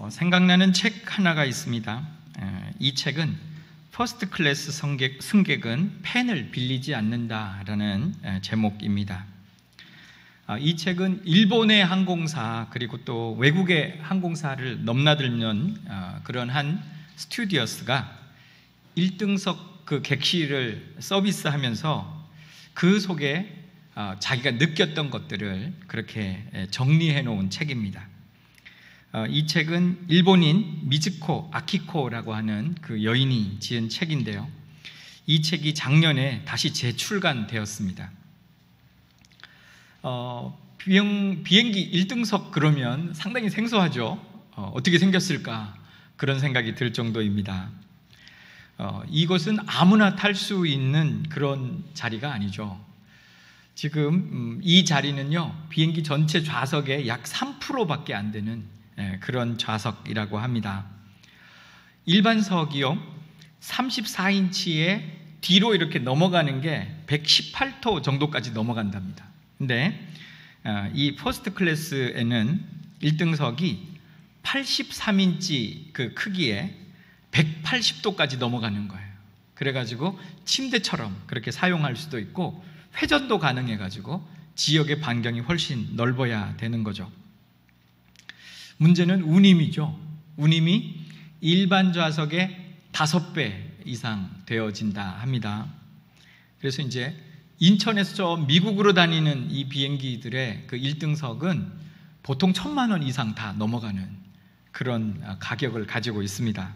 생각나는 책 하나가 있습니다. 이 책은 퍼스트 클래스 승객은 펜을 빌리지 않는다라는 제목입니다. 이 책은 일본의 항공사 그리고 또 외국의 항공사를 넘나들면 그런 한 스튜어디스가 1등석 그 객실을 서비스하면서 그 속에 자기가 느꼈던 것들을 그렇게 정리해 놓은 책입니다. 이 책은 일본인 미즈코 아키코라고 하는 그 여인이 지은 책인데요. 이 책이 작년에 다시 재출간되었습니다. 비행기 1등석 그러면 상당히 생소하죠. 어떻게 생겼을까 그런 생각이 들 정도입니다. 이것은 아무나 탈 수 있는 그런 자리가 아니죠. 지금 이 자리는요, 비행기 전체 좌석의 약 3%밖에 안 되는 그런 좌석이라고 합니다. 일반석이요, 34인치에 뒤로 이렇게 넘어가는 게 118도 정도까지 넘어간답니다. 근데 이 퍼스트 클래스에는 1등석이 83인치 그 크기에 180도까지 넘어가는 거예요. 그래가지고 침대처럼 그렇게 사용할 수도 있고 회전도 가능해가지고 지역의 반경이 훨씬 넓어야 되는 거죠. 문제는 운임이죠. 운임이 일반 좌석의 5배 이상 되어진다 합니다. 그래서 이제 인천에서 저 미국으로 다니는 이 비행기들의 그 1등석은 보통 1,000만 원 이상 다 넘어가는 그런 가격을 가지고 있습니다.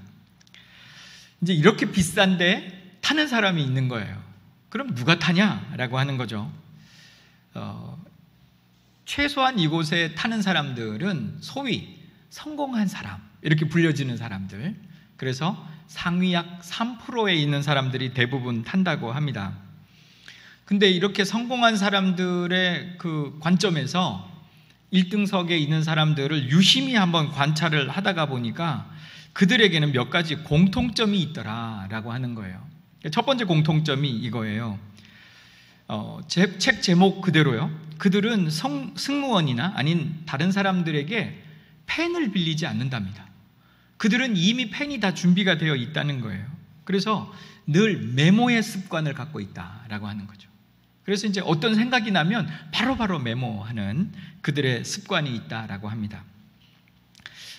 이제 이렇게 비싼데 타는 사람이 있는 거예요. 그럼 누가 타냐라고 하는 거죠. 최소한 이곳에 타는 사람들은 소위 성공한 사람 이렇게 불려지는 사람들, 그래서 상위 약 3%에 있는 사람들이 대부분 탄다고 합니다. 근데 이렇게 성공한 사람들의 그 관점에서 1등석에 있는 사람들을 유심히 한번 관찰을 하다가 보니까 그들에게는 몇 가지 공통점이 있더라라고 하는 거예요. 첫 번째 공통점이 이거예요. 책 제목 그대로요. 그들은 승무원이나 아닌 다른 사람들에게 펜을 빌리지 않는답니다. 그들은 이미 펜이 다 준비가 되어 있다는 거예요. 그래서 늘 메모의 습관을 갖고 있다라고 하는 거죠. 그래서 이제 어떤 생각이 나면 바로바로 메모하는 그들의 습관이 있다라고 합니다.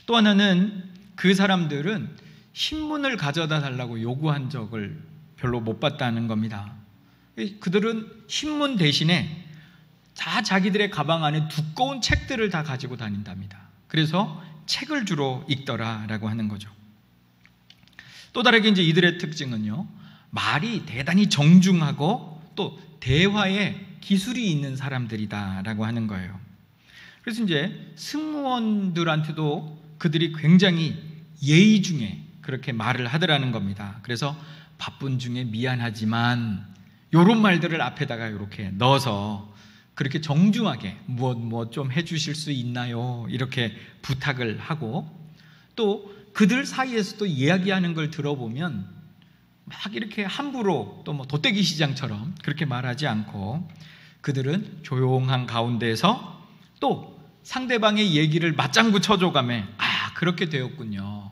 또 하나는 그 사람들은 신문을 가져다 달라고 요구한 적을 별로 못 봤다는 겁니다. 그들은 신문 대신에 다 자기들의 가방 안에 두꺼운 책들을 다 가지고 다닌답니다. 그래서 책을 주로 읽더라라고 하는 거죠. 또 다르게 이제 이들의 특징은요, 말이 대단히 정중하고 또 대화에 기술이 있는 사람들이다라고 하는 거예요. 그래서 이제 승무원들한테도 그들이 굉장히 예의 중에 그렇게 말을 하더라는 겁니다. 그래서 바쁜 중에 미안하지만 이런 말들을 앞에다가 이렇게 넣어서 그렇게 정중하게 무엇 좀 해주실 수 있나요? 이렇게 부탁을 하고, 또 그들 사이에서도 이야기하는 걸 들어보면 막 이렇게 함부로 또 뭐 돗대기 시장처럼 그렇게 말하지 않고 그들은 조용한 가운데에서 또 상대방의 얘기를 맞장구 쳐줘가며 그렇게 되었군요.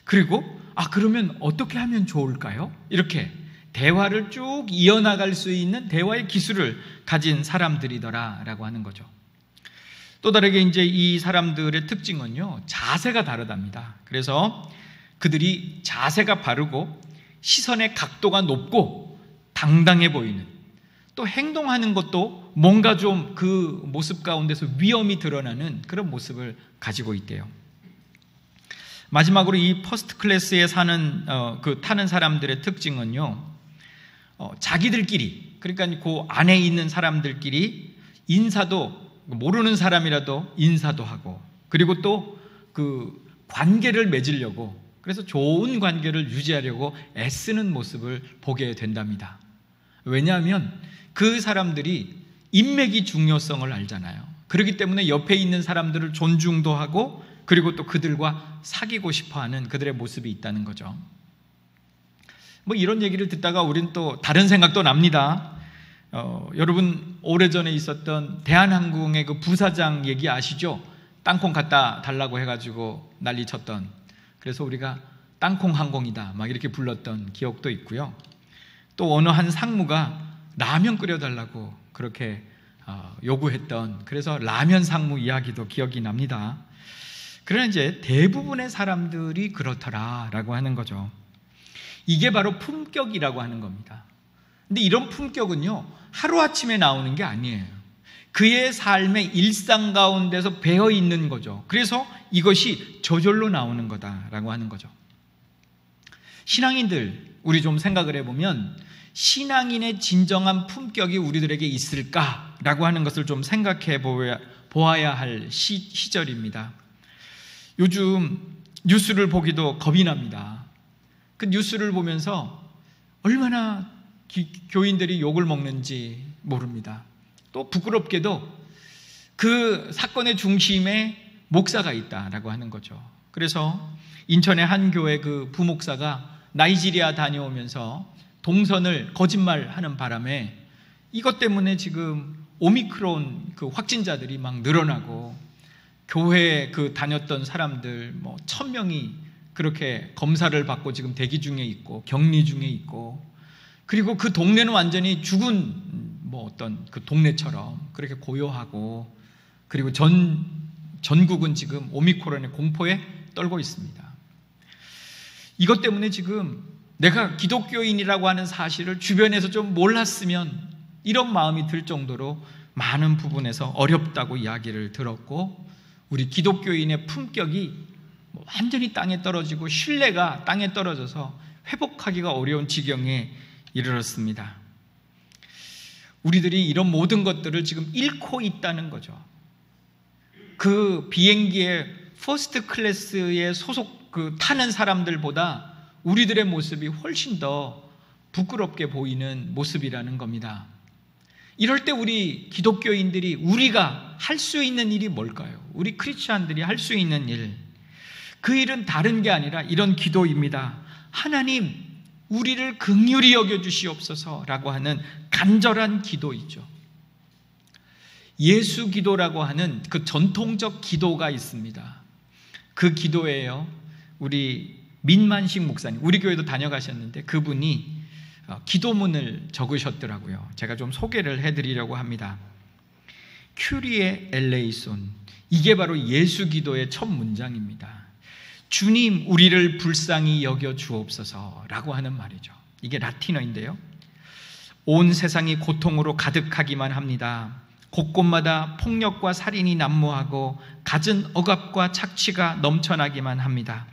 그리고 그러면 어떻게 하면 좋을까요? 이렇게 대화를 쭉 이어나갈 수 있는 대화의 기술을 가진 사람들이더라라고 하는 거죠. 또 다르게 이제 이 사람들의 특징은요, 자세가 다르답니다. 그래서 그들이 자세가 바르고 시선의 각도가 높고 당당해 보이는, 또 행동하는 것도 뭔가 좀 그 모습 가운데서 위엄이 드러나는 그런 모습을 가지고 있대요. 마지막으로 이 퍼스트 클래스에 타는 사람들의 특징은요, 자기들끼리, 그러니까 그 안에 있는 사람들끼리 인사도, 모르는 사람이라도 인사도 하고, 그리고 또 그 관계를 맺으려고, 그래서 좋은 관계를 유지하려고 애쓰는 모습을 보게 된답니다. 왜냐하면 그 사람들이 인맥이 중요성을 알잖아요. 그렇기 때문에 옆에 있는 사람들을 존중도 하고, 그리고 또 그들과 사귀고 싶어하는 그들의 모습이 있다는 거죠. 뭐 이런 얘기를 듣다가 우린 또 다른 생각도 납니다. 여러분 오래전에 있었던 대한항공의 그 부사장 얘기 아시죠? 땅콩 갖다 달라고 해가지고 난리 쳤던, 그래서 우리가 땅콩 항공이다 막 이렇게 불렀던 기억도 있고요. 또 어느 한 상무가 라면 끓여달라고 그렇게 요구했던, 그래서 라면 상무 이야기도 기억이 납니다. 그러나 이제 대부분의 사람들이 그렇더라라고 하는 거죠. 이게 바로 품격이라고 하는 겁니다. 근데 이런 품격은요, 하루아침에 나오는 게 아니에요. 그의 삶의 일상 가운데서 배어 있는 거죠. 그래서 이것이 저절로 나오는 거다라고 하는 거죠. 신앙인들, 우리 좀 생각을 해보면 신앙인의 진정한 품격이 우리들에게 있을까라고 하는 것을 좀 생각해 보아야 할 시절입니다. 요즘 뉴스를 보기도 겁이 납니다. 그 뉴스를 보면서 얼마나 교인들이 욕을 먹는지 모릅니다. 또 부끄럽게도 그 사건의 중심에 목사가 있다라고 하는 거죠. 그래서 인천의 한 교회 그 부목사가 나이지리아 다녀오면서 동선을 거짓말하는 바람에 이것 때문에 지금 오미크론 그 확진자들이 막 늘어나고, 교회에 그 다녔던 사람들 1000명이 그렇게 검사를 받고 지금 대기 중에 있고 격리 중에 있고, 그리고 그 동네는 완전히 죽은 어떤 그 동네처럼 그렇게 고요하고, 그리고 전국은 지금 오미크론의 공포에 떨고 있습니다. 이것 때문에 지금 내가 기독교인이라고 하는 사실을 주변에서 좀 몰랐으면, 이런 마음이 들 정도로 많은 부분에서 어렵다고 이야기를 들었고, 우리 기독교인의 품격이 완전히 땅에 떨어지고 신뢰가 땅에 떨어져서 회복하기가 어려운 지경에 이르렀습니다. 우리들이 이런 모든 것들을 지금 잃고 있다는 거죠. 그 비행기의 퍼스트 클래스에 타는 사람들보다 우리들의 모습이 훨씬 더 부끄럽게 보이는 모습이라는 겁니다. 이럴 때 우리 기독교인들이 우리가 할 수 있는 일이 뭘까요? 우리 크리스찬들이 할 수 있는 일, 그 일은 다른 게 아니라 이런 기도입니다. 하나님, 우리를 긍휼히 여겨주시옵소서라고 하는 간절한 기도이죠. 예수 기도라고 하는 그 전통적 기도가 있습니다. 그 기도예요. 우리 민만식 목사님, 우리 교회도 다녀가셨는데 그분이 기도문을 적으셨더라고요. 제가 좀 소개를 해드리려고 합니다. 큐리에 엘레이손, 이게 바로 예수 기도의 첫 문장입니다. 주님, 우리를 불쌍히 여겨 주옵소서라고 하는 말이죠. 이게 라틴어인데요. 온 세상이 고통으로 가득하기만 합니다. 곳곳마다 폭력과 살인이 난무하고 갖은 억압과 착취가 넘쳐나기만 합니다.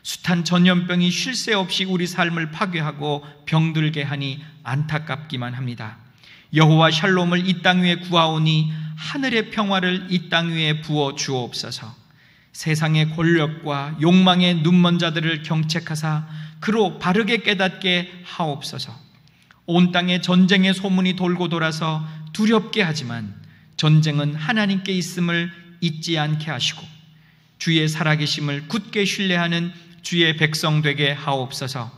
숱한 전염병이 쉴 새 없이 우리 삶을 파괴하고 병들게 하니 안타깝기만 합니다. 여호와 샬롬을 이 땅 위에 구하오니 하늘의 평화를 이 땅 위에 부어 주옵소서. 세상의 권력과 욕망의 눈먼 자들을 경책하사 그로 바르게 깨닫게 하옵소서. 온 땅에 전쟁의 소문이 돌고 돌아서 두렵게 하지만 전쟁은 하나님께 있음을 잊지 않게 하시고 주의 살아계심을 굳게 신뢰하는 주의 백성 되게 하옵소서.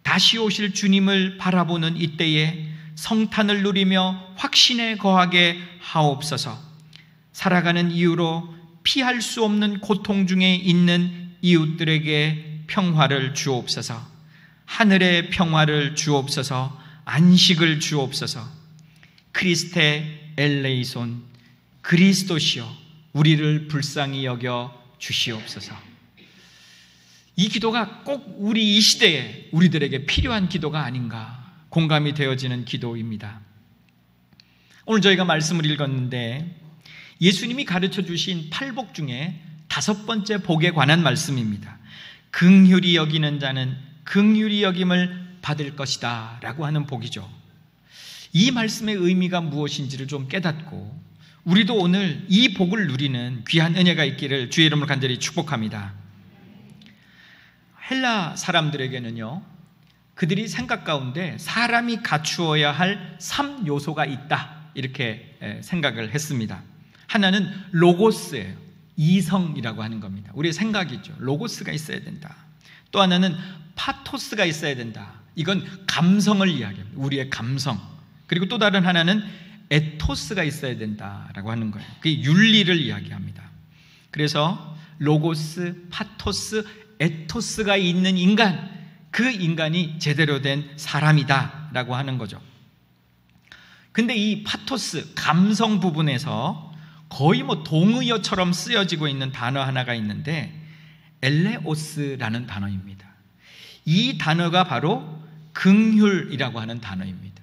다시 오실 주님을 바라보는 이때에 성탄을 누리며 확신에 거하게 하옵소서. 살아가는 이유로 피할 수 없는 고통 중에 있는 이웃들에게 평화를 주옵소서. 하늘의 평화를 주옵소서. 안식을 주옵소서. 크리스테 엘레이손, 그리스도시여 우리를 불쌍히 여겨 주시옵소서. 이 기도가 꼭 우리 이 시대에 우리들에게 필요한 기도가 아닌가 공감이 되어지는 기도입니다. 오늘 저희가 말씀을 읽었는데 예수님이 가르쳐 주신 8복 중에 5번째 복에 관한 말씀입니다. 긍휼히 여기는 자는 긍휼히 여김을 받을 것이다 라고 하는 복이죠. 이 말씀의 의미가 무엇인지를 좀 깨닫고 우리도 오늘 이 복을 누리는 귀한 은혜가 있기를 주의 이름으로 간절히 축복합니다. 헬라 사람들에게는요, 그들이 생각 가운데 사람이 갖추어야 할 3요소가 있다 이렇게 생각을 했습니다. 하나는 로고스예요. 이성이라고 하는 겁니다. 우리의 생각이죠. 로고스가 있어야 된다. 또 하나는 파토스가 있어야 된다. 이건 감성을 이야기합니다. 우리의 감성. 그리고 또 다른 하나는 에토스가 있어야 된다라고 하는 거예요. 그게 윤리를 이야기합니다. 그래서 로고스, 파토스, 에토스가 있는 인간, 그 인간이 제대로 된 사람이다라고 하는 거죠. 근데 이 파토스, 감성 부분에서 거의 동의어처럼 쓰여지고 있는 단어 하나가 있는데 엘레오스라는 단어입니다. 이 단어가 바로 긍휼이라고 하는 단어입니다.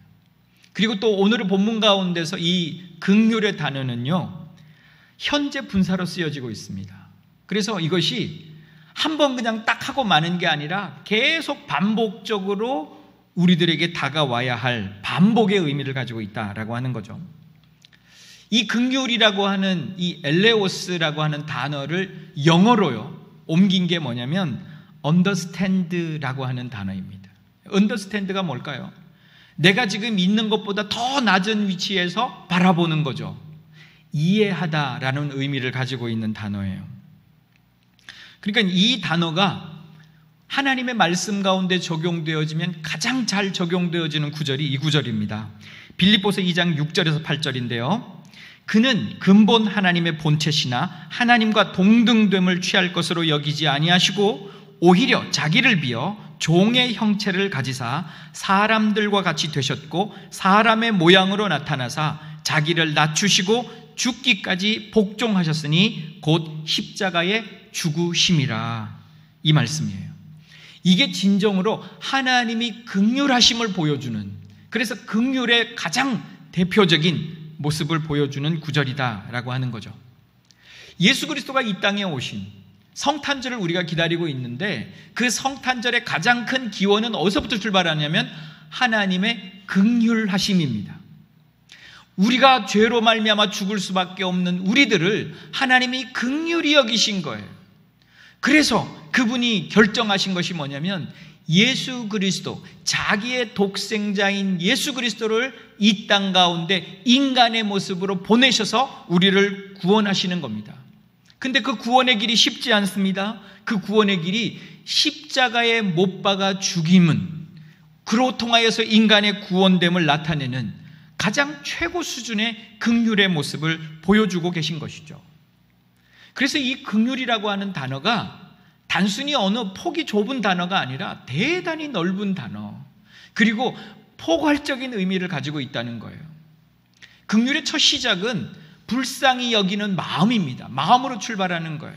그리고 또 오늘의 본문 가운데서 이 긍휼의 단어는요, 현재 분사로 쓰여지고 있습니다. 그래서 이것이 한번 그냥 딱 하고 마는 게 아니라 계속 반복적으로 우리들에게 다가와야 할 반복의 의미를 가지고 있다라고 하는 거죠. 이 긍휼이라고 하는 이 엘레오스라고 하는 단어를 영어로요 옮긴 게 뭐냐면 understand라고 하는 단어입니다. understand가 뭘까요? 내가 지금 있는 것보다 더 낮은 위치에서 바라보는 거죠. 이해하다라는 의미를 가지고 있는 단어예요. 그러니까 이 단어가 하나님의 말씀 가운데 적용되어지면 가장 잘 적용되어지는 구절이 이 구절입니다. 빌립보서 2장 6절에서 8절인데요. 그는 근본 하나님의 본체시나 하나님과 동등됨을 취할 것으로 여기지 아니하시고 오히려 자기를 비어 종의 형체를 가지사 사람들과 같이 되셨고 사람의 모양으로 나타나사 자기를 낮추시고 죽기까지 복종하셨으니 곧 십자가의 죽으심이라. 이 말씀이에요. 이게 진정으로 하나님이 긍휼하심을 보여주는, 그래서 긍휼의 가장 대표적인 모습을 보여주는 구절이다라고 하는 거죠. 예수 그리스도가 이 땅에 오신 성탄절을 우리가 기다리고 있는데 그 성탄절의 가장 큰 기원은 어디서부터 출발하냐면 하나님의 긍휼하심입니다. 우리가 죄로 말미암아 죽을 수밖에 없는 우리들을 하나님이 긍휼히 여기신 거예요. 그래서 그분이 결정하신 것이 뭐냐면 예수 그리스도, 자기의 독생자인 예수 그리스도를 이 땅 가운데 인간의 모습으로 보내셔서 우리를 구원하시는 겁니다. 근데 그 구원의 길이 쉽지 않습니다. 그 구원의 길이 십자가에 못 박아 죽임은, 그로 통하여서 인간의 구원됨을 나타내는 가장 최고 수준의 긍휼의 모습을 보여주고 계신 것이죠. 그래서 이 긍휼이라고 하는 단어가 단순히 어느 폭이 좁은 단어가 아니라 대단히 넓은 단어, 그리고 포괄적인 의미를 가지고 있다는 거예요. 긍휼의 첫 시작은 불쌍히 여기는 마음입니다. 마음으로 출발하는 거예요.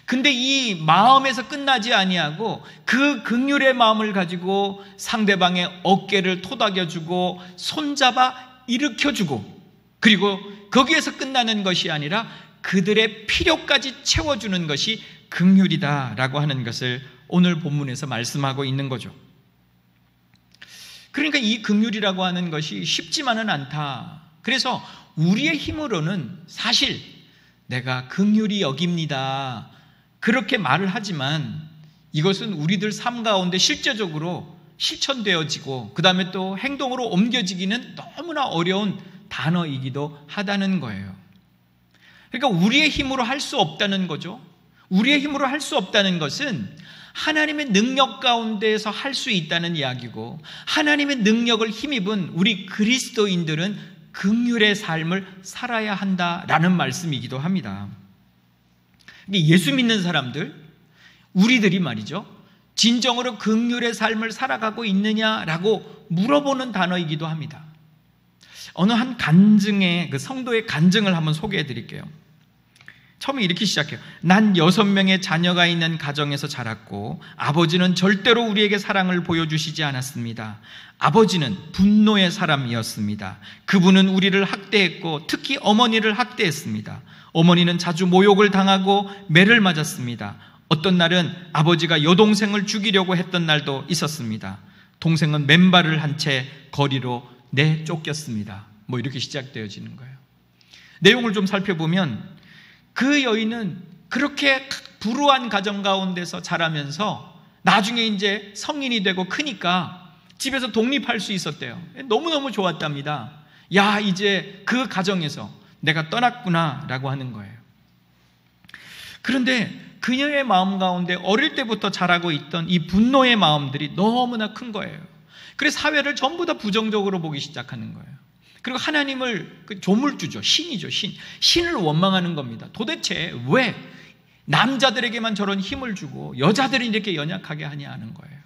근데 이 마음에서 끝나지 아니하고 그 긍휼의 마음을 가지고 상대방의 어깨를 토닥여주고 손잡아 일으켜주고, 그리고 거기에서 끝나는 것이 아니라 그들의 필요까지 채워주는 것이 긍휼이다라고 하는 것을 오늘 본문에서 말씀하고 있는 거죠. 그러니까 이 긍휼이라고 하는 것이 쉽지만은 않다. 그래서 우리의 힘으로는 사실 내가 긍휼히 여깁니다, 그렇게 말을 하지만 이것은 우리들 삶 가운데 실제적으로 실천되어지고 그 다음에 또 행동으로 옮겨지기는 너무나 어려운 단어이기도 하다는 거예요. 그러니까 우리의 힘으로 할 수 없다는 거죠. 우리의 힘으로 할 수 없다는 것은 하나님의 능력 가운데에서 할 수 있다는 이야기고, 하나님의 능력을 힘입은 우리 그리스도인들은 긍휼의 삶을 살아야 한다라는 말씀이기도 합니다. 예수 믿는 사람들, 우리들이 말이죠, 진정으로 긍휼의 삶을 살아가고 있느냐라고 물어보는 단어이기도 합니다. 어느 한 간증의, 그 성도의 간증을 한번 소개해 드릴게요. 처음에 이렇게 시작해요. 난 6명의 자녀가 있는 가정에서 자랐고 아버지는 절대로 우리에게 사랑을 보여주시지 않았습니다. 아버지는 분노의 사람이었습니다. 그분은 우리를 학대했고 특히 어머니를 학대했습니다. 어머니는 자주 모욕을 당하고 매를 맞았습니다. 어떤 날은 아버지가 여동생을 죽이려고 했던 날도 있었습니다. 동생은 맨발을 한 채 거리로 내쫓겼습니다. 이렇게 시작되어지는 거예요. 내용을 좀 살펴보면 그 여인은 그렇게 불우한 가정 가운데서 자라면서 나중에 이제 성인이 되고 크니까 집에서 독립할 수 있었대요. 너무너무 좋았답니다. 야, 이제 그 가정에서 내가 떠났구나 라고 하는 거예요. 그런데 그녀의 마음 가운데 어릴 때부터 자라고 있던 이 분노의 마음들이 너무나 큰 거예요. 그래서 사회를 전부 다 부정적으로 보기 시작하는 거예요. 그리고 하나님을 조물주죠. 신이죠. 신을 원망하는 겁니다. 도대체 왜 남자들에게만 저런 힘을 주고 여자들이 이렇게 연약하게 하냐 하는 거예요.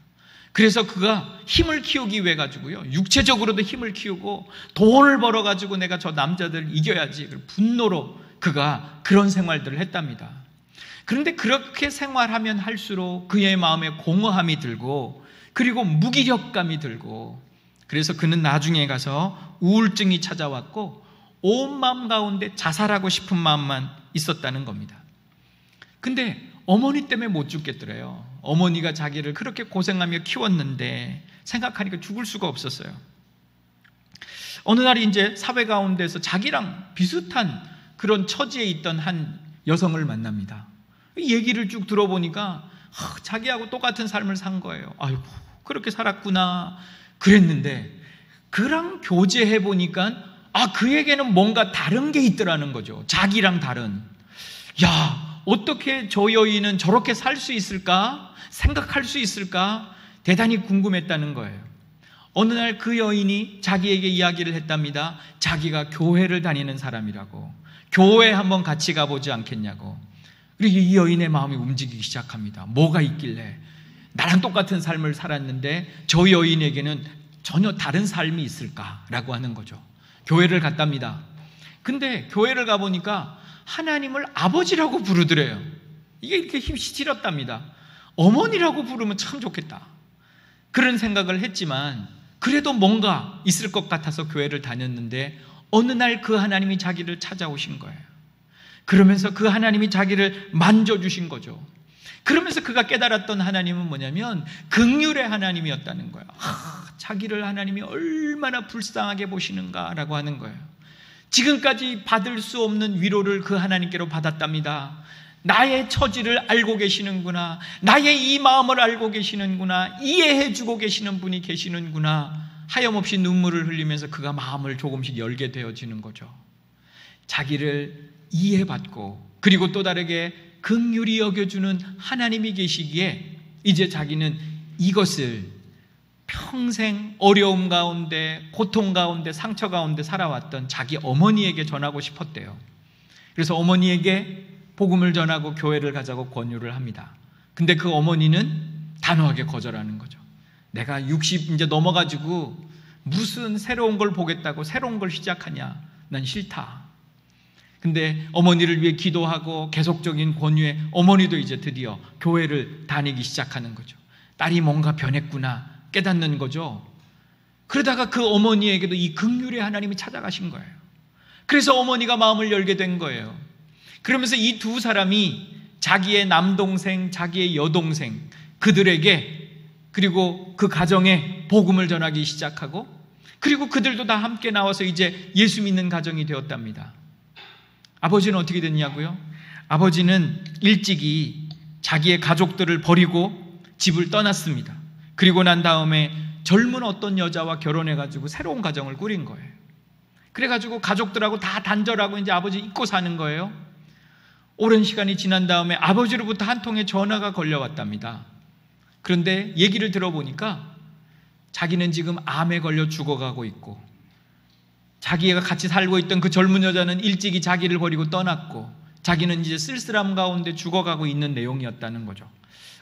그래서 그가 힘을 키우기 위해 가지고요, 육체적으로도 힘을 키우고 돈을 벌어 가지고 내가 저 남자들 이겨야지, 분노로 그가 그런 생활들을 했답니다. 그런데 그렇게 생활하면 할수록 그의 마음에 공허함이 들고, 그리고 무기력감이 들고, 그래서 그는 나중에 가서 우울증이 찾아왔고 온 마음 가운데 자살하고 싶은 마음만 있었다는 겁니다. 근데 어머니 때문에 못 죽겠더래요. 어머니가 자기를 그렇게 고생하며 키웠는데 생각하니까 죽을 수가 없었어요. 어느 날이 이제 사회 가운데서 자기랑 비슷한 그런 처지에 있던 한 여성을 만납니다. 얘기를 쭉 들어보니까 자기하고 똑같은 삶을 산 거예요. 아이고, 그렇게 살았구나 그랬는데, 그랑 교제해 보니까 그에게는 뭔가 다른 게 있더라는 거죠. 자기랑 다른. 야, 어떻게 저 여인은 저렇게 살 수 있을까? 생각할 수 있을까? 대단히 궁금했다는 거예요. 어느 날 그 여인이 자기에게 이야기를 했답니다. 자기가 교회를 다니는 사람이라고, 교회 한번 같이 가보지 않겠냐고. 그리고 이 여인의 마음이 움직이기 시작합니다. 뭐가 있길래 나랑 똑같은 삶을 살았는데 저 여인에게는 전혀 다른 삶이 있을까라고 하는 거죠. 교회를 갔답니다. 근데 교회를 가보니까 하나님을 아버지라고 부르더래요. 이게 이렇게 힘이 실었답니다. 어머니라고 부르면 참 좋겠다, 그런 생각을 했지만 그래도 뭔가 있을 것 같아서 교회를 다녔는데, 어느 날 그 하나님이 자기를 찾아오신 거예요. 그러면서 그 하나님이 자기를 만져주신 거죠. 그러면서 그가 깨달았던 하나님은 뭐냐면 긍휼의 하나님이었다는 거예요. 자기를 하나님이 얼마나 불쌍하게 보시는가라고 하는 거예요. 지금까지 받을 수 없는 위로를 그 하나님께로 받았답니다. 나의 처지를 알고 계시는구나, 나의 이 마음을 알고 계시는구나, 이해해주고 계시는 분이 계시는구나. 하염없이 눈물을 흘리면서 그가 마음을 조금씩 열게 되어지는 거죠. 자기를 이해받고, 그리고 또 다르게 긍휼히 여겨주는 하나님이 계시기에 이제 자기는 이것을 평생 어려움 가운데, 고통 가운데, 상처 가운데 살아왔던 자기 어머니에게 전하고 싶었대요. 그래서 어머니에게 복음을 전하고 교회를 가자고 권유를 합니다. 근데 그 어머니는 단호하게 거절하는 거죠. 내가 60 이제 넘어가지고 무슨 새로운 걸 보겠다고 새로운 걸 시작하냐, 난 싫다. 근데 어머니를 위해 기도하고 계속적인 권유에 어머니도 이제 드디어 교회를 다니기 시작하는 거죠. 딸이 뭔가 변했구나 깨닫는 거죠. 그러다가 그 어머니에게도 이 긍휼의 하나님이 찾아가신 거예요. 그래서 어머니가 마음을 열게 된 거예요. 그러면서 이 두 사람이 자기의 남동생, 자기의 여동생, 그들에게, 그리고 그 가정에 복음을 전하기 시작하고, 그리고 그들도 다 함께 나와서 이제 예수 믿는 가정이 되었답니다. 아버지는 어떻게 됐냐고요? 아버지는 일찍이 자기의 가족들을 버리고 집을 떠났습니다. 그리고 난 다음에 젊은 어떤 여자와 결혼해가지고 새로운 가정을 꾸린 거예요. 그래가지고 가족들하고 다 단절하고 이제 아버지 잊고 사는 거예요. 오랜 시간이 지난 다음에 아버지로부터 한 통의 전화가 걸려왔답니다. 그런데 얘기를 들어보니까 자기는 지금 암에 걸려 죽어가고 있고, 자기가 같이 살고 있던 그 젊은 여자는 일찍이 자기를 버리고 떠났고, 자기는 이제 쓸쓸함 가운데 죽어가고 있는 내용이었다는 거죠.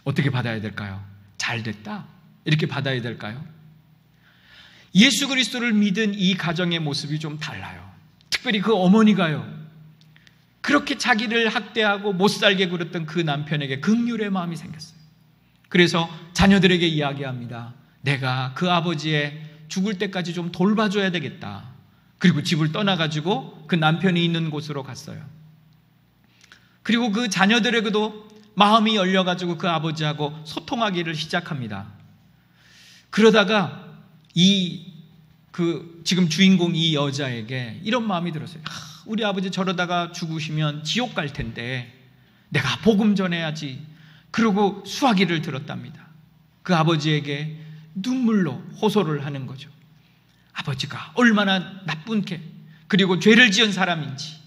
어떻게 받아야 될까요? 잘 됐다, 이렇게 받아야 될까요? 예수 그리스도를 믿은 이 가정의 모습이 좀 달라요. 특별히 그 어머니가요, 그렇게 자기를 학대하고 못살게 굴었던 그 남편에게 긍휼의 마음이 생겼어요. 그래서 자녀들에게 이야기합니다. 내가 그 아버지의 죽을 때까지 좀 돌봐줘야 되겠다. 그리고 집을 떠나가지고 그 남편이 있는 곳으로 갔어요. 그리고 그 자녀들에게도 마음이 열려가지고 그 아버지하고 소통하기를 시작합니다. 그러다가 지금 주인공 이 여자에게 이런 마음이 들었어요. 우리 아버지 저러다가 죽으시면 지옥 갈 텐데 내가 복음 전해야지. 그러고 수화기를 들었답니다. 그 아버지에게 눈물로 호소를 하는 거죠. 아버지가 얼마나 나쁜 그리고 죄를 지은 사람인지,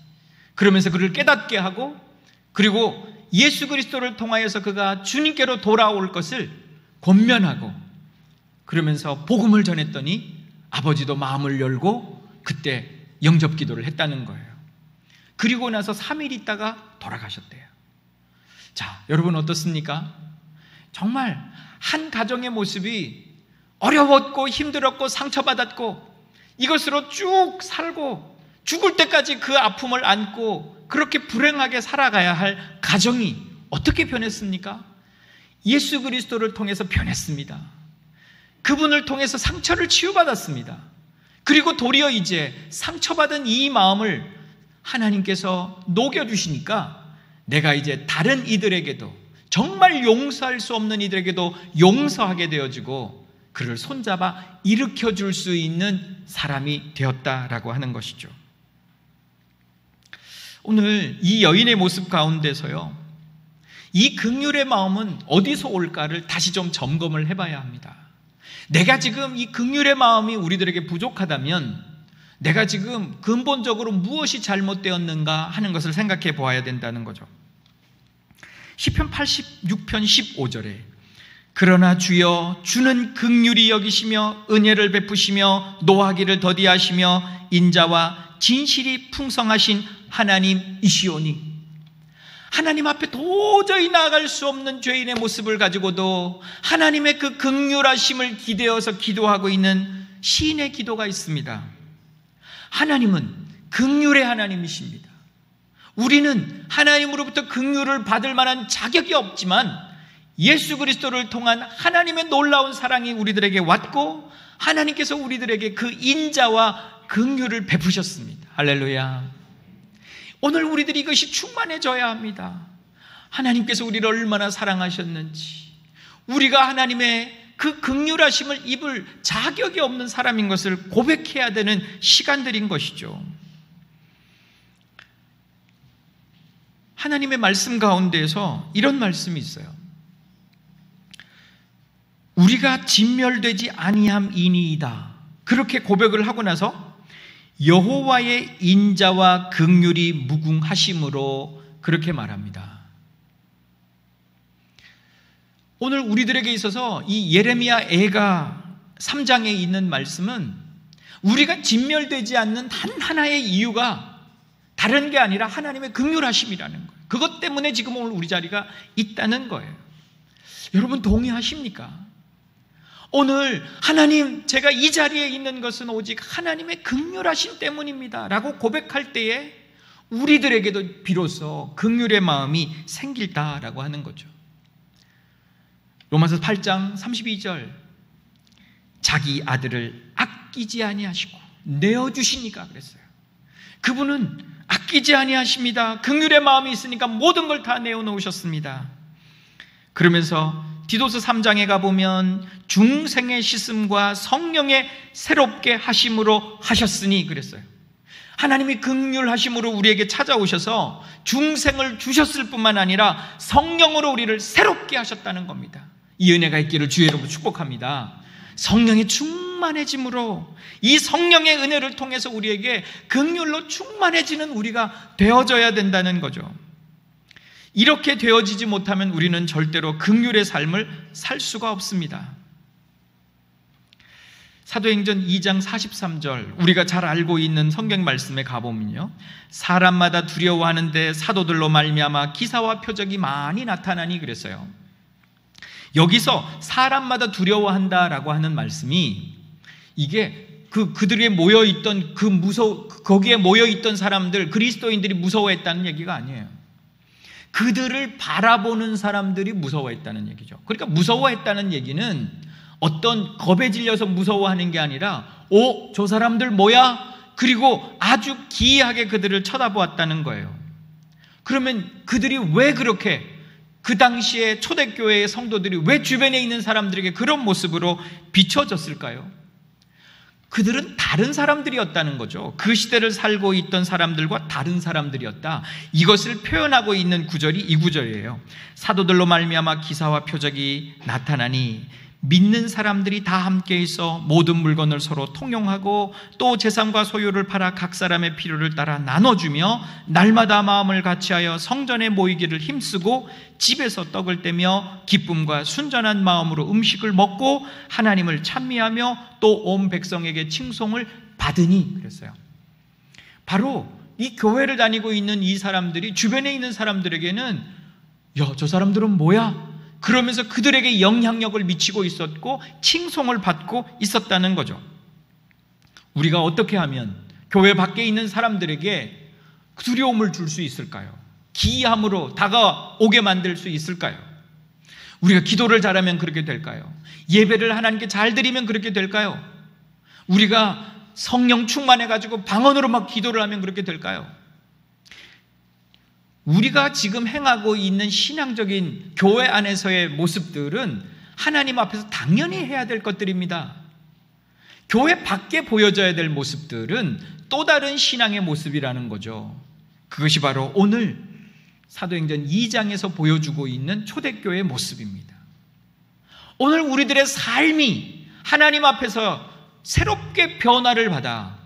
그러면서 그를 깨닫게 하고, 그리고 예수 그리스도를 통하여서 그가 주님께로 돌아올 것을 권면하고, 그러면서 복음을 전했더니 아버지도 마음을 열고 그때 영접 기도를 했다는 거예요. 그리고 나서 3일 있다가 돌아가셨대요. 자, 여러분 어떻습니까? 정말 한 가정의 모습이 어려웠고 힘들었고 상처받았고 이것으로 쭉 살고 죽을 때까지 그 아픔을 안고 그렇게 불행하게 살아가야 할 가정이 어떻게 변했습니까? 예수 그리스도를 통해서 변했습니다. 그분을 통해서 상처를 치유받았습니다. 그리고 도리어 이제 상처받은 이 마음을 하나님께서 녹여주시니까 내가 이제 다른 이들에게도, 정말 용서할 수 없는 이들에게도 용서하게 되어지고 그를 손잡아 일으켜줄 수 있는 사람이 되었다라고 하는 것이죠. 오늘 이 여인의 모습 가운데서요, 이 긍휼의 마음은 어디서 올까를 다시 좀 점검을 해봐야 합니다. 내가 지금 이 긍휼의 마음이 우리들에게 부족하다면 내가 지금 근본적으로 무엇이 잘못되었는가 하는 것을 생각해 보아야 된다는 거죠. 시편 86편 15절에 그러나 주여 주는 긍휼히 여기시며 은혜를 베푸시며 노하기를 더디하시며 인자와 진실이 풍성하신 하나님이시오니, 하나님 앞에 도저히 나아갈 수 없는 죄인의 모습을 가지고도 하나님의 그 긍휼하심을 기대어서 기도하고 있는 시인의 기도가 있습니다. 하나님은 긍휼의 하나님이십니다. 우리는 하나님으로부터 긍휼을 받을 만한 자격이 없지만 예수 그리스도를 통한 하나님의 놀라운 사랑이 우리들에게 왔고 하나님께서 우리들에게 그 인자와 긍휼을 베푸셨습니다. 할렐루야. 오늘 우리들이 이것이 충만해져야 합니다. 하나님께서 우리를 얼마나 사랑하셨는지, 우리가 하나님의 그 긍휼하심을 입을 자격이 없는 사람인 것을 고백해야 되는 시간들인 것이죠. 하나님의 말씀 가운데에서 이런 말씀이 있어요. 우리가 진멸되지 아니함이니이다. 그렇게 고백을 하고 나서 여호와의 인자와 긍휼이 무궁하심으로 그렇게 말합니다. 오늘 우리들에게 있어서 이 예레미야 애가 3장에 있는 말씀은 우리가 진멸되지 않는 단 하나의 이유가 다른 게 아니라 하나님의 긍휼하심이라는 거예요. 그것 때문에 지금 오늘 우리 자리가 있다는 거예요. 여러분 동의하십니까? 오늘 하나님, 제가 이 자리에 있는 것은 오직 하나님의 긍휼하심 때문입니다 라고 고백할 때에 우리들에게도 비로소 긍휼의 마음이 생길다라고 하는 거죠. 로마서 8장 32절, 자기 아들을 아끼지 아니하시고 내어주시니까 그랬어요. 그분은 아끼지 아니하십니다. 긍휼의 마음이 있으니까 모든 걸 다 내어놓으셨습니다. 그러면서 디도서 3장에 가보면 중생의 씻음과 성령의 새롭게 하심으로 하셨으니 그랬어요. 하나님이 긍휼하심으로 우리에게 찾아오셔서 중생을 주셨을 뿐만 아니라 성령으로 우리를 새롭게 하셨다는 겁니다. 이 은혜가 있기를 주의 이름으로 축복합니다. 성령의 충만해짐으로, 이 성령의 은혜를 통해서 우리에게 긍휼로 충만해지는 우리가 되어져야 된다는 거죠. 이렇게 되어지지 못하면 우리는 절대로 긍휼의 삶을 살 수가 없습니다. 사도행전 2장 43절, 우리가 잘 알고 있는 성경 말씀에 가보면요, 사람마다 두려워하는데 사도들로 말미암아 기사와 표적이 많이 나타나니 그랬어요. 여기서 사람마다 두려워한다라고 하는 말씀이, 이게 그들에 모여있던 거기에 모여있던 사람들, 그리스도인들이 무서워했다는 얘기가 아니에요. 그들을 바라보는 사람들이 무서워했다는 얘기죠. 그러니까 무서워했다는 얘기는 어떤 겁에 질려서 무서워하는 게 아니라, 저 사람들 뭐야? 그리고 아주 기이하게 그들을 쳐다보았다는 거예요. 그러면 그들이 왜 그렇게, 그 당시에 초대교회의 성도들이 왜 주변에 있는 사람들에게 그런 모습으로 비춰졌을까요? 그들은 다른 사람들이었다는 거죠. 그 시대를 살고 있던 사람들과 다른 사람들이었다. 이것을 표현하고 있는 구절이 이 구절이에요. 사도들로 말미암아 기사와 표적이 나타나니 믿는 사람들이 다 함께 있어 모든 물건을 서로 통용하고 또 재산과 소유를 팔아 각 사람의 필요를 따라 나눠주며 날마다 마음을 같이하여 성전에 모이기를 힘쓰고 집에서 떡을 떼며 기쁨과 순전한 마음으로 음식을 먹고 하나님을 찬미하며 또 온 백성에게 칭송을 받으니 그랬어요. 바로 이 교회를 다니고 있는 이 사람들이 주변에 있는 사람들에게는 야, 저 사람들은 뭐야? 그러면서 그들에게 영향력을 미치고 있었고 칭송을 받고 있었다는 거죠. 우리가 어떻게 하면 교회 밖에 있는 사람들에게 두려움을 줄 수 있을까요? 기이함으로 다가오게 만들 수 있을까요? 우리가 기도를 잘하면 그렇게 될까요? 예배를 하나님께 잘 드리면 그렇게 될까요? 우리가 성령 충만해가지고 방언으로 막 기도를 하면 그렇게 될까요? 우리가 지금 행하고 있는 신앙적인 교회 안에서의 모습들은 하나님 앞에서 당연히 해야 될 것들입니다. 교회 밖에 보여져야 될 모습들은 또 다른 신앙의 모습이라는 거죠. 그것이 바로 오늘 사도행전 2장에서 보여주고 있는 초대교회의 모습입니다. 오늘 우리들의 삶이 하나님 앞에서 새롭게 변화를 받아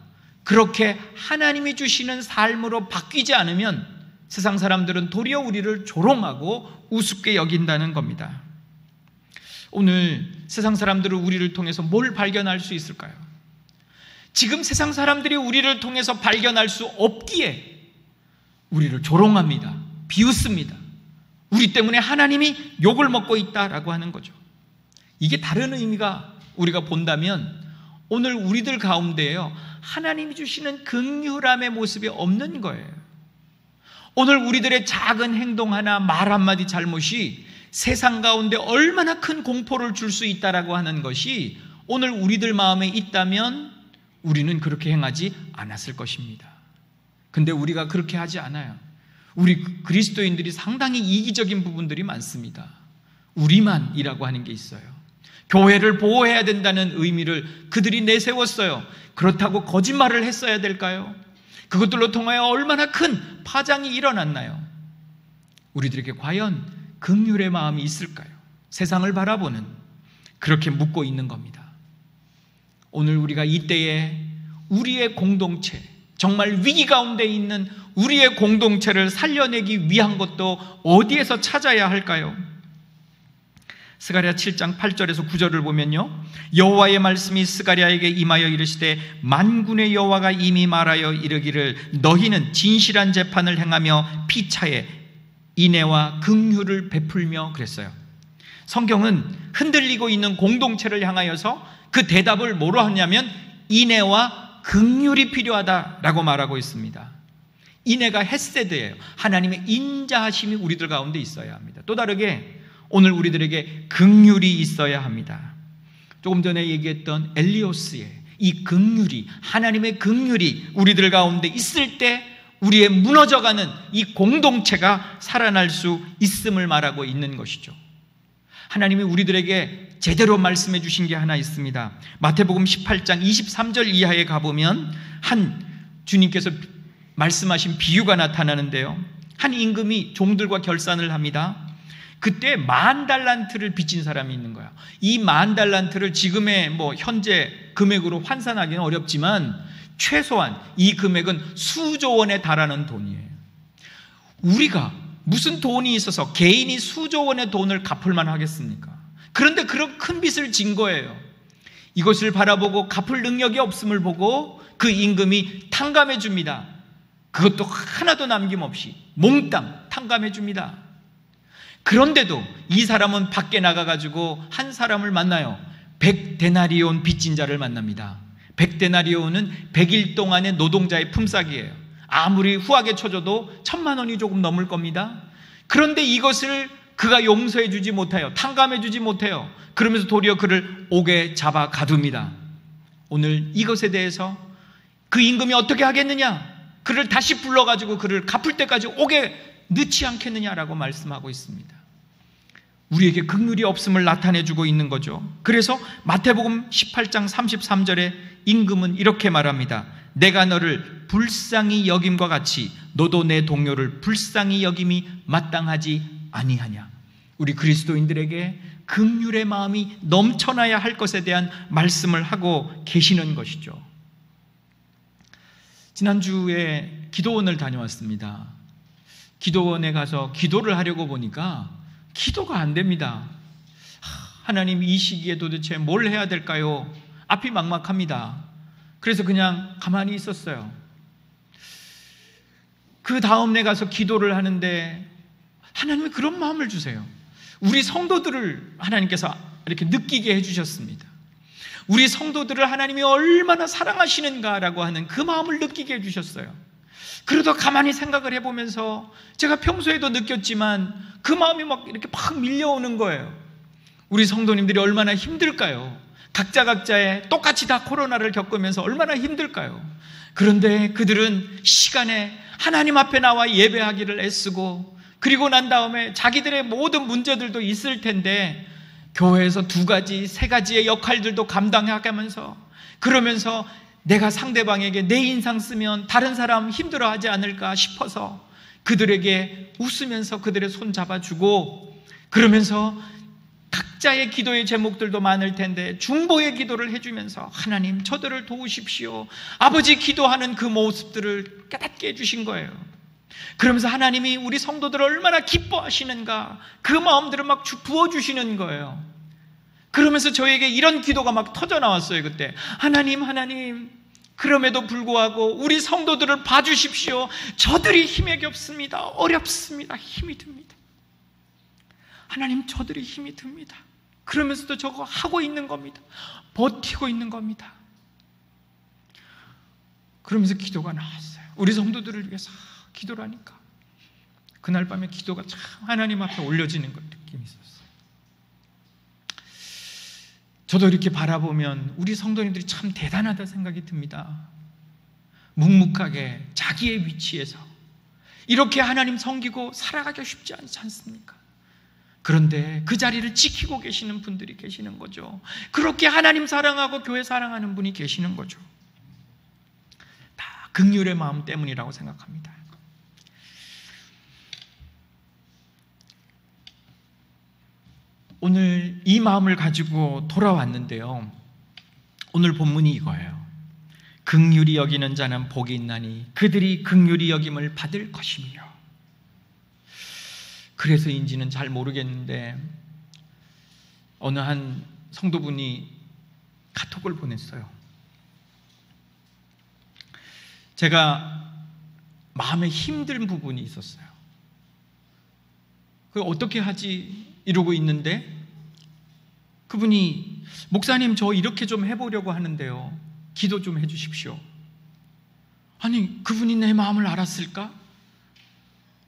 그렇게 하나님이 주시는 삶으로 바뀌지 않으면 세상 사람들은 도리어 우리를 조롱하고 우습게 여긴다는 겁니다. 오늘 세상 사람들은 우리를 통해서 뭘 발견할 수 있을까요? 지금 세상 사람들이 우리를 통해서 발견할 수 없기에 우리를 조롱합니다. 비웃습니다. 우리 때문에 하나님이 욕을 먹고 있다라고 하는 거죠. 이게 다른 의미가 우리가 본다면 오늘 우리들 가운데에요, 하나님이 주시는 긍휼함의 모습이 없는 거예요. 오늘 우리들의 작은 행동 하나, 말 한마디 잘못이 세상 가운데 얼마나 큰 공포를 줄 수 있다라고 하는 것이 오늘 우리들 마음에 있다면 우리는 그렇게 행하지 않았을 것입니다. 근데 우리가 그렇게 하지 않아요. 우리 그리스도인들이 상당히 이기적인 부분들이 많습니다. 우리만이라고 하는 게 있어요. 교회를 보호해야 된다는 의미를 그들이 내세웠어요. 그렇다고 거짓말을 했어야 될까요? 그것들로 통하여 얼마나 큰 파장이 일어났나요? 우리들에게 과연 긍휼의 마음이 있을까요? 세상을 바라보는, 그렇게 묻고 있는 겁니다. 오늘 우리가 이때에 우리의 공동체, 정말 위기 가운데 있는 우리의 공동체를 살려내기 위한 것도 어디에서 찾아야 할까요? 스가랴 7장 8절에서 9절을 보면요, 여호와의 말씀이 스가랴에게 임하여 이르시되 만군의 여호와가 이미 말하여 이르기를 너희는 진실한 재판을 행하며 피차에 인애와 긍휼을 베풀며 그랬어요. 성경은 흔들리고 있는 공동체를 향하여서 그 대답을 뭐로 하냐면 인애와 긍휼이 필요하다라고 말하고 있습니다. 인애가 헤세드예요. 하나님의 인자하심이 우리들 가운데 있어야 합니다. 또 다르게 오늘 우리들에게 긍휼이 있어야 합니다. 조금 전에 얘기했던 엘리오스의 이 긍휼이, 하나님의 긍휼이 우리들 가운데 있을 때 우리의 무너져가는 이 공동체가 살아날 수 있음을 말하고 있는 것이죠. 하나님이 우리들에게 제대로 말씀해 주신 게 하나 있습니다. 마태복음 18장 23절 이하에 가보면 한 주님께서 말씀하신 비유가 나타나는데요, 한 임금이 종들과 결산을 합니다. 그때 10,000달란트를 빚진 사람이 있는 거야. 이 10,000달란트를 지금의 현재 금액으로 환산하기는 어렵지만 최소한 이 금액은 수조 원에 달하는 돈이에요. 우리가 무슨 돈이 있어서 개인이 수조 원의 돈을 갚을 만 하겠습니까? 그런데 그런 큰 빚을 진 거예요. 이것을 바라보고 갚을 능력이 없음을 보고 그 임금이 탕감해 줍니다. 그것도 하나도 남김없이 몽땅 탕감해 줍니다. 그런데도 이 사람은 밖에 나가가지고 한 사람을 만나요. 100데나리온 빚진 자를 만납니다. 100데나리온은 100일 동안의 노동자의 품삯이에요. 아무리 후하게 쳐줘도 1,000만 원이 조금 넘을 겁니다. 그런데 이것을 그가 용서해 주지 못해요. 탕감해 주지 못해요. 그러면서 도리어 그를 옥에 잡아 가둡니다. 오늘 이것에 대해서 그 임금이 어떻게 하겠느냐? 그를 다시 불러가지고 그를 갚을 때까지 옥에 넣지 않겠느냐라고 말씀하고 있습니다. 우리에게 긍휼이 없음을 나타내주고 있는 거죠. 그래서 마태복음 18장 33절에 임금은 이렇게 말합니다. 내가 너를 불쌍히 여김과 같이 너도 내 동료를 불쌍히 여김이 마땅하지 아니하냐. 우리 그리스도인들에게 긍휼의 마음이 넘쳐나야 할 것에 대한 말씀을 하고 계시는 것이죠. 지난주에 기도원을 다녀왔습니다. 기도원에 가서 기도를 하려고 보니까 기도가 안 됩니다. 하나님, 이 시기에 도대체 뭘 해야 될까요? 앞이 막막합니다. 그래서 그냥 가만히 있었어요. 그 다음에 가서 기도를 하는데 하나님이 그런 마음을 주세요. 우리 성도들을 하나님께서 이렇게 느끼게 해주셨습니다. 우리 성도들을 하나님이 얼마나 사랑하시는가라고 하는 그 마음을 느끼게 해주셨어요. 그러다 가만히 생각을 해보면서 제가 평소에도 느꼈지만 그 마음이 막 이렇게 막 밀려오는 거예요. 우리 성도님들이 얼마나 힘들까요? 각자의 똑같이 다 코로나를 겪으면서 얼마나 힘들까요? 그런데 그들은 시간에 하나님 앞에 나와 예배하기를 애쓰고, 그리고 난 다음에 자기들의 모든 문제들도 있을 텐데 교회에서 2가지, 3가지의 역할들도 감당해가면서, 그러면서 내가 상대방에게 내 인상 쓰면 다른 사람 힘들어하지 않을까 싶어서 그들에게 웃으면서 그들의 손 잡아주고, 그러면서 각자의 기도의 제목들도 많을 텐데 중보의 기도를 해주면서 하나님 저들을 도우십시오, 아버지 기도하는 그 모습들을 깨닫게 해주신 거예요. 그러면서 하나님이 우리 성도들을 얼마나 기뻐하시는가 그 마음들을 막 부어주시는 거예요. 그러면서 저에게 이런 기도가 막 터져 나왔어요. 그때 하나님 그럼에도 불구하고 우리 성도들을 봐주십시오. 저들이 힘이 없습니다. 어렵습니다. 힘이 듭니다. 하나님 저들이 힘이 듭니다. 그러면서도 저거 하고 있는 겁니다. 버티고 있는 겁니다. 그러면서 기도가 나왔어요. 우리 성도들을 위해서 기도를 하니까 그날 밤에 기도가 참 하나님 앞에 올려지는 것 느낌이 있었어요. 저도 이렇게 바라보면 우리 성도님들이 참 대단하다 생각이 듭니다. 묵묵하게 자기의 위치에서 이렇게 하나님 섬기고 살아가기 쉽지 않지 않습니까? 그런데 그 자리를 지키고 계시는 분들이 계시는 거죠. 그렇게 하나님 사랑하고 교회 사랑하는 분이 계시는 거죠. 다 긍휼의 마음 때문이라고 생각합니다. 오늘 이 마음을 가지고 돌아왔는데요, 오늘 본문이 이거예요. 긍휼히 여기는 자는 복이 있나니 그들이 긍휼히 여김을 받을 것이며. 그래서인지는 잘 모르겠는데 어느 한 성도분이 카톡을 보냈어요. 제가 마음에 힘든 부분이 있었어요. 그걸 어떻게 하지 이러고 있는데 그분이 목사님 저 이렇게 좀 해보려고 하는데요, 기도 좀 해주십시오. 아니 그분이 내 마음을 알았을까?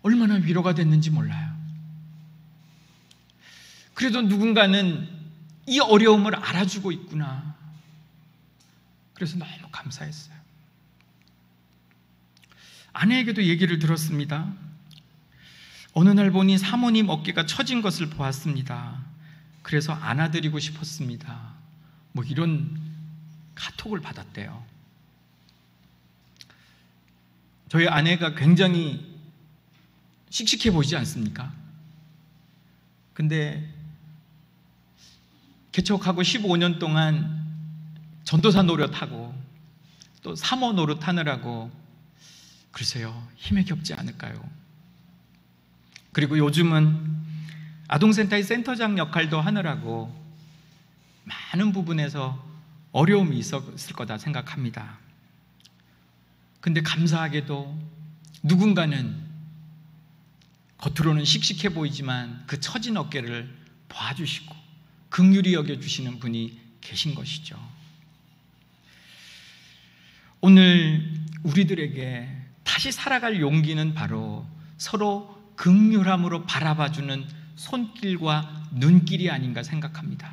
얼마나 위로가 됐는지 몰라요. 그래도 누군가는 이 어려움을 알아주고 있구나. 그래서 너무 감사했어요. 아내에게도 얘기를 들었습니다. 어느 날 보니 사모님 어깨가 처진 것을 보았습니다. 그래서 안아드리고 싶었습니다. 뭐 이런 카톡을 받았대요. 저희 아내가 굉장히 씩씩해 보이지 않습니까? 근데 개척하고 15년 동안 전도사 노릇하고 또 사모 노릇하느라고 글쎄요 힘에 겹지 않을까요? 그리고 요즘은 아동센터의 센터장 역할도 하느라고 많은 부분에서 어려움이 있었을 거다 생각합니다. 근데 감사하게도 누군가는 겉으로는 씩씩해 보이지만 그 처진 어깨를 봐주시고 긍휼히 여겨주시는 분이 계신 것이죠. 오늘 우리들에게 다시 살아갈 용기는 바로 서로 긍휼함으로 바라봐주는 손길과 눈길이 아닌가 생각합니다.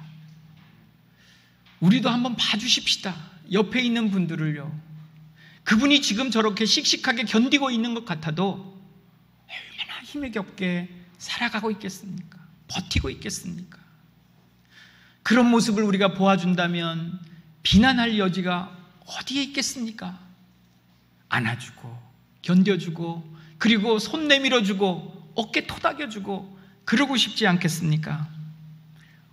우리도 한번 봐주십시다. 옆에 있는 분들을요. 그분이 지금 저렇게 씩씩하게 견디고 있는 것 같아도 얼마나 힘에 겹게 살아가고 있겠습니까? 버티고 있겠습니까? 그런 모습을 우리가 보아준다면 비난할 여지가 어디에 있겠습니까? 안아주고 견뎌주고 그리고 손 내밀어주고 어깨 토닥여주고 그러고 싶지 않겠습니까?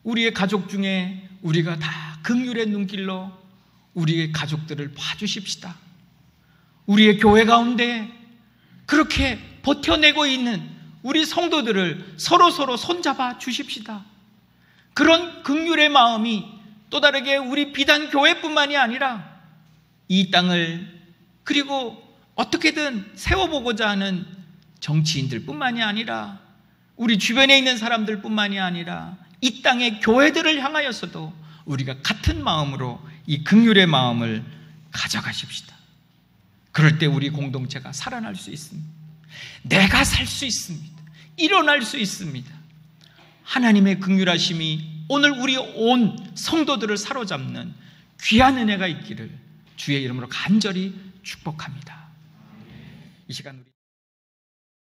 우리의 가족 중에 우리가 다 긍휼의 눈길로 우리의 가족들을 봐주십시다. 우리의 교회 가운데 그렇게 버텨내고 있는 우리 성도들을 서로 손잡아 주십시다. 그런 긍휼의 마음이 또 다르게 우리 비단 교회뿐만이 아니라 이 땅을 그리고 어떻게든 세워보고자 하는 정치인들뿐만이 아니라 우리 주변에 있는 사람들뿐만이 아니라 이 땅의 교회들을 향하여서도 우리가 같은 마음으로 이 긍휼의 마음을 가져가십시다. 그럴 때 우리 공동체가 살아날 수 있습니다. 내가 살 수 있습니다. 일어날 수 있습니다. 하나님의 긍휼하심이 오늘 우리 온 성도들을 사로잡는 귀한 은혜가 있기를 주의 이름으로 간절히 축복합니다. 이 시간 우리